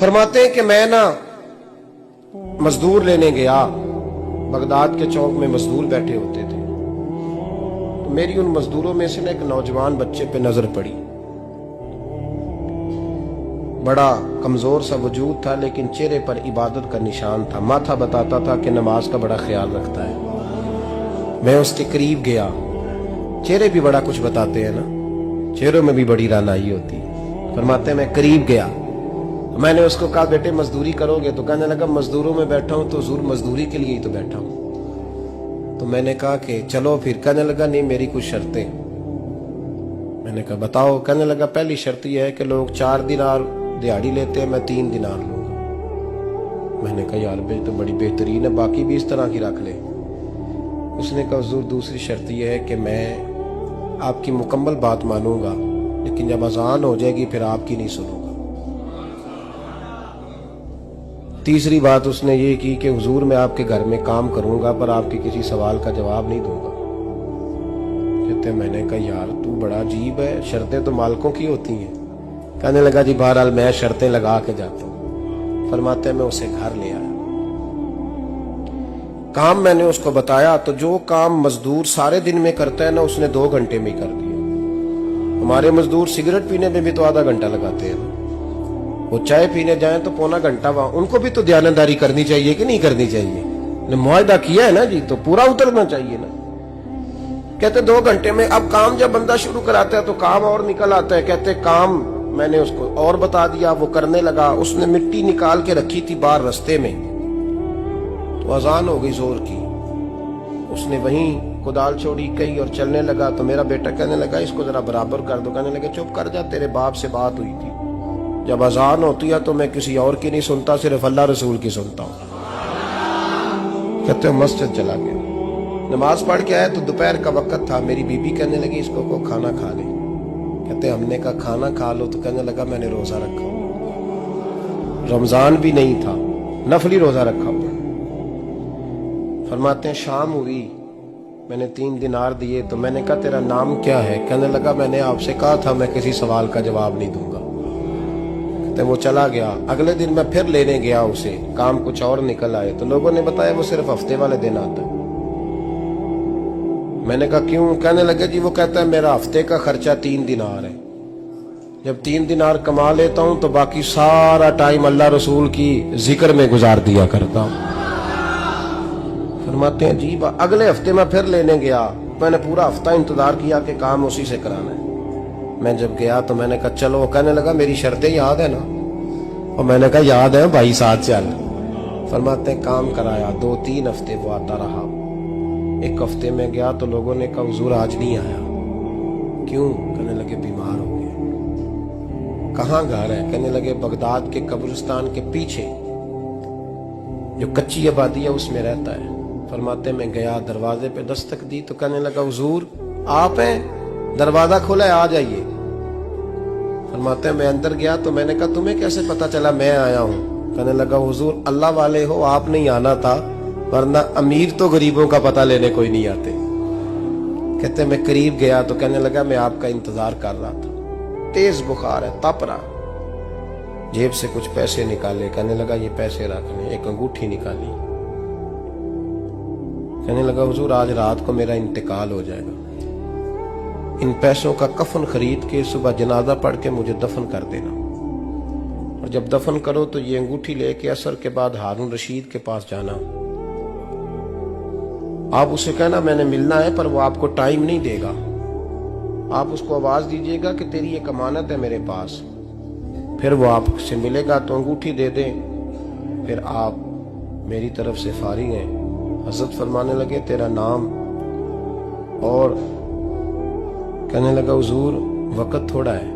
फरमाते हैं कि मैं ना मजदूर लेने गया, बगदाद के चौक में मजदूर बैठे होते थे, तो मेरी उन मजदूरों में से ना एक नौजवान बच्चे पे नजर पड़ी। बड़ा कमजोर सा वजूद था, लेकिन चेहरे पर इबादत का निशान था। माथा बताता था कि नमाज का बड़ा ख्याल रखता है। मैं उसके करीब गया। चेहरे भी बड़ा कुछ बताते हैं ना, चेहरों में भी बड़ी रानाई होती है। फरमाते हैं मैं करीब गया, मैंने उसको कहा बेटे मजदूरी करोगे? तो कहने लगा मजदूरों में बैठा हूं तो हुजूर मजदूरी के लिए ही तो बैठा हूं। तो मैंने कहा कि चलो फिर। कहने लगा नहीं, मेरी कुछ शर्तें। मैंने कहा बताओ? कहने लगा पहली शर्त यह है कि लोग 4 दिनार दिहाड़ी लेते हैं, मैं 3 दिनार लूंगा। मैंने कहा यार भाई तो बड़ी बेहतरीन है, बाकी भी इस तरह की रख ले। उसने कहा हुजूर दूसरी शर्त यह है कि मैं आपकी मुकम्मल बात मानूंगा, लेकिन जब अजान हो जाएगी फिर आपकी नहीं सुनूंगा। तीसरी बात उसने ये की कि हुजूर मैं आपके घर में काम करूंगा पर आपके किसी सवाल का जवाब नहीं दूंगा। कहते मैंने कहा यार तू बड़ा अजीब है, शर्तें तो मालिकों की होती हैं। कहने लगा जी बहरहाल मैं शर्तें लगा के जाता हूं। फरमाते मैं उसे घर ले आया, काम मैंने उसको बताया, तो जो काम मजदूर सारे दिन में करता है ना उसने 2 घंटे में ही कर दिया। हमारे मजदूर सिगरेट पीने में भी तो आधा घंटा लगाते हैं, वो चाय पीने जाएं तो पौना घंटा वहां। उनको भी तो ध्यानदारी करनी चाहिए कि नहीं करनी चाहिए? ने मुआहदा किया है ना जी, तो पूरा उतरना चाहिए ना। कहते 2 घंटे में। अब काम जब बंदा शुरू कराता है तो काम और निकल आता है। कहते काम मैंने उसको और बता दिया, वो करने लगा। उसने मिट्टी निकाल के रखी थी बाहर रास्ते में, तो अजान हो गई जोर की। उसने वहीं कुदाल छोड़ी कही और चलने लगा। तो मेरा बेटा कहने लगा इसको जरा बराबर कर दो। कहने लगे चुप कर जा, तेरे बाप से बात हुई थी, जब अजान होती है तो मैं किसी और की नहीं सुनता, सिर्फ अल्लाह रसूल की सुनता हूं। कहते हो मस्जिद चला गया, नमाज पढ़ के आया तो दोपहर का वक्त था। मेरी बीबी कहने लगी इसको को खाना खा ले। कहते हमने कहा खाना खा लो, तो कहने लगा मैंने रोजा रखा, रमजान भी नहीं था, नफली रोजा रखा हुआ। फरमाते हैं शाम हुई, मैंने 3 दिनार दिए, तो मैंने कहा तेरा नाम क्या है? कहने लगा मैंने आपसे कहा था मैं किसी सवाल का जवाब नहीं दूंगा। तो वो चला गया। अगले दिन मैं फिर लेने गया उसे, काम कुछ और निकल आए, तो लोगों ने बताया वो सिर्फ हफ्ते वाले दिन आता है। मैंने कहा क्यों? कहने लगे जी वो कहता है मेरा हफ्ते का खर्चा 3 दिनार है, जब 3 दिनार कमा लेता हूं तो बाकी सारा टाइम अल्लाह रसूल की जिक्र में गुजार दिया करता हूं। फरमाते हैं जी अगले हफ्ते मैं फिर लेने गया, मैंने पूरा हफ्ता इंतजार किया कि काम उसी से कराना है। मैं जब गया तो मैंने कहा चलो। कहने लगा मेरी शर्तें याद है ना? और मैंने कहा याद है भाई, साथ चल। फरमाते हैं काम कराया, 2-3 हफ्ते वो आता रहा। एक हफ्ते में गया तो लोगों ने कहा हुजूर आज नहीं आया। क्यों? कहने लगे बीमार हो गए। कहाँ घर है? कहने लगे बगदाद के कब्रिस्तान के पीछे जो कच्ची आबादी है उसमें रहता है। फरमाते मैं गया, दरवाजे पे दस्तक दी तो कहने लगा हुजूर आप हैं? दरवाजा खोला है, आ जाइए। फरमाते हैं मैं अंदर गया तो मैंने कहा तुम्हें कैसे पता चला मैं आया हूं? कहने लगा हुजूर अल्लाह वाले हो, आप नहीं आना था, वरना अमीर तो गरीबों का पता लेने कोई नहीं आते। कहते मैं करीब गया तो कहने लगा मैं आपका इंतजार कर रहा था, तेज बुखार है, तप रहा। जेब से कुछ पैसे निकाले, कहने लगा ये पैसे रखने। एक अंगूठी निकाली, कहने लगा हुजूर आज रात को मेरा इंतकाल हो जाएगा, इन पैसों का कफन खरीद के सुबह जनाजा पढ़ के मुझे दफन कर देना, और जब दफन करो तो ये अंगूठी लेके असर के बाद हारून रशीद के पास जाना। आप उसे कहना मैंने मिलना है, पर वो आपको टाइम नहीं देगा। आप उसको आवाज दीजिएगा कि तेरी एक अमानत है मेरे पास, फिर वो आपसे मिलेगा तो अंगूठी दे दे, फिर आप मेरी तरफ से फारिग हैं। हजरत फरमाने लगे तेरा नाम? और कहने लगा हुजूर वक्त थोड़ा है,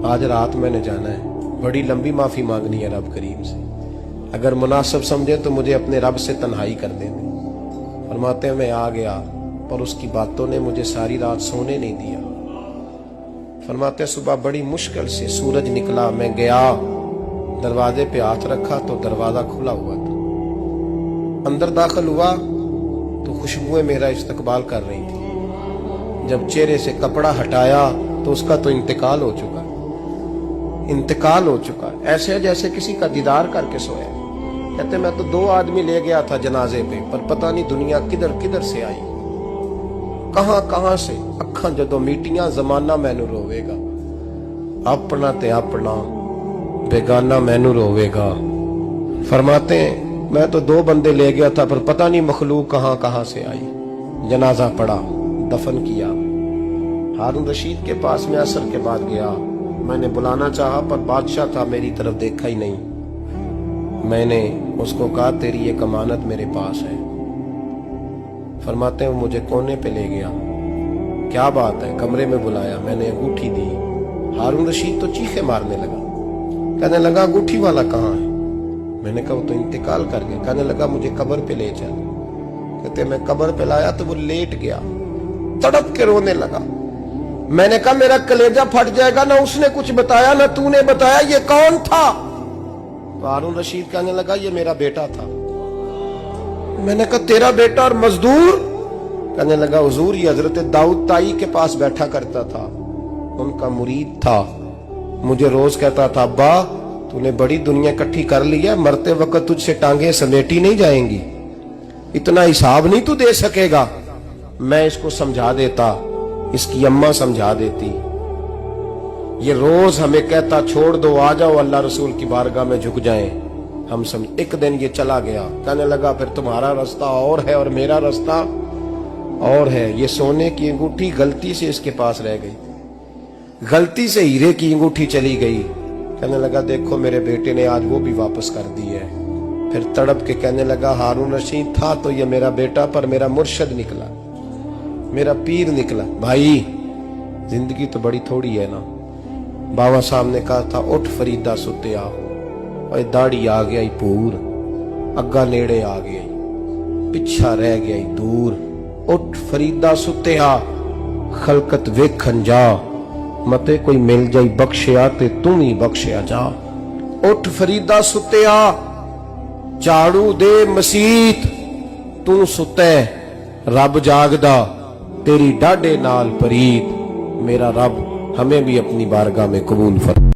आज रात मैंने जाना है, बड़ी लंबी माफी मांगनी है रब करीम से, अगर मुनासिब समझे तो मुझे अपने रब से तन्हाई कर देने। फरमाते हैं मैं आ गया, पर उसकी बातों ने मुझे सारी रात सोने नहीं दिया। फरमाते हैं सुबह बड़ी मुश्किल से सूरज निकला, मैं गया दरवाजे पे हाथ रखा तो दरवाजा खुला हुआ था। अंदर दाखिल हुआ तो खुशबुएं मेरा इस्तकबाल कर रही थी। जब चेहरे से कपड़ा हटाया तो उसका तो इंतकाल हो चुका। इंतकाल हो चुका है, ऐसे है जैसे किसी का दीदार करके सोया। कहते मैं तो 2 आदमी ले गया था जनाजे पे, पर पता नहीं दुनिया किधर किधर से आई, कहां कहां से। अखां जदों मीटियां जमाना मैनू रोवेगा, अपना ते अपना बेगाना मैनू रोवेगा। फरमाते हैं मैं तो 2 बंदे ले गया था, पर पता नहीं मखलूक कहां कहां से आई। जनाजा पड़ा, दफन किया। हारून रशीद के पास में असर के बाद गया, मैंने बुलाना चाहा पर बादशाह था, मेरी तरफ देखा ही नहीं। मैंने उसको कहा तेरी एक अमानत मेरे पास है। फरमाते हैं वो मुझे कोने पे ले गया, क्या बात है, कमरे में बुलाया, मैंने अंगूठी दी। हारून रशीद तो चीखे मारने लगा, कहने लगा अंगूठी वाला कहाँ है? मैंने कहा वो तो इंतकाल कर गया। कहने लगा मुझे कब्र पे ले चल। कहते मैं कब्र पे लाया तो वो लेट गया, तड़प के रोने लगा। मैंने कहा मेरा कलेजा फट जाएगा, ना उसने कुछ बताया ना तूने बताया, ये कौन था? तो हारून रशीद कहने लगा ये मेरा बेटा था। मैंने कहा तेरा बेटा और मजदूर? कहने लगा हुजूर ये हजरत दाऊद ताई के पास बैठा करता था, उनका मुरीद था, मुझे रोज कहता था अब्बा तूने बड़ी दुनिया इकट्ठी कर ली है, मरते वक्त तुझसे टांगे समेटी नहीं जाएंगी, इतना हिसाब नहीं तू दे सकेगा। मैं इसको समझा देता, इसकी अम्मा समझा देती। ये रोज हमें कहता छोड़ दो, आ जाओ अल्लाह रसूल की बारगाह में झुक जाएं। हम समझ। एक दिन ये चला गया, कहने लगा फिर तुम्हारा रास्ता और है और मेरा रास्ता और है। ये सोने की अंगूठी गलती से इसके पास रह गई, गलती से हीरे की अंगूठी चली गई। कहने लगा देखो मेरे बेटे ने आज वो भी वापस कर दी है। फिर तड़प के कहने लगा हारून रशीद था तो ये मेरा बेटा, पर मेरा मुर्शद निकला, मेरा पीर निकला। भाई जिंदगी तो बड़ी थोड़ी है ना। बाबा साहब ने कहा था उठ फरीदा सुत्या, और दाढ़ी आ गया ही पूर, अग्गा नेड़े आ गया, पिछा रह गया ही दूर। उठ फरीदा सुत्या खलकत वेखन जा, मते कोई मिल जाई बख्शिया ते तू ही बख्शिया जा। उठ फरीदा सुत्या झाड़ू दे मसीत, तू सुते रब जागदा, तेरी डाडे नाल परीत। मेरा रब हमें भी अपनी बारगाह में कबूल फरमा।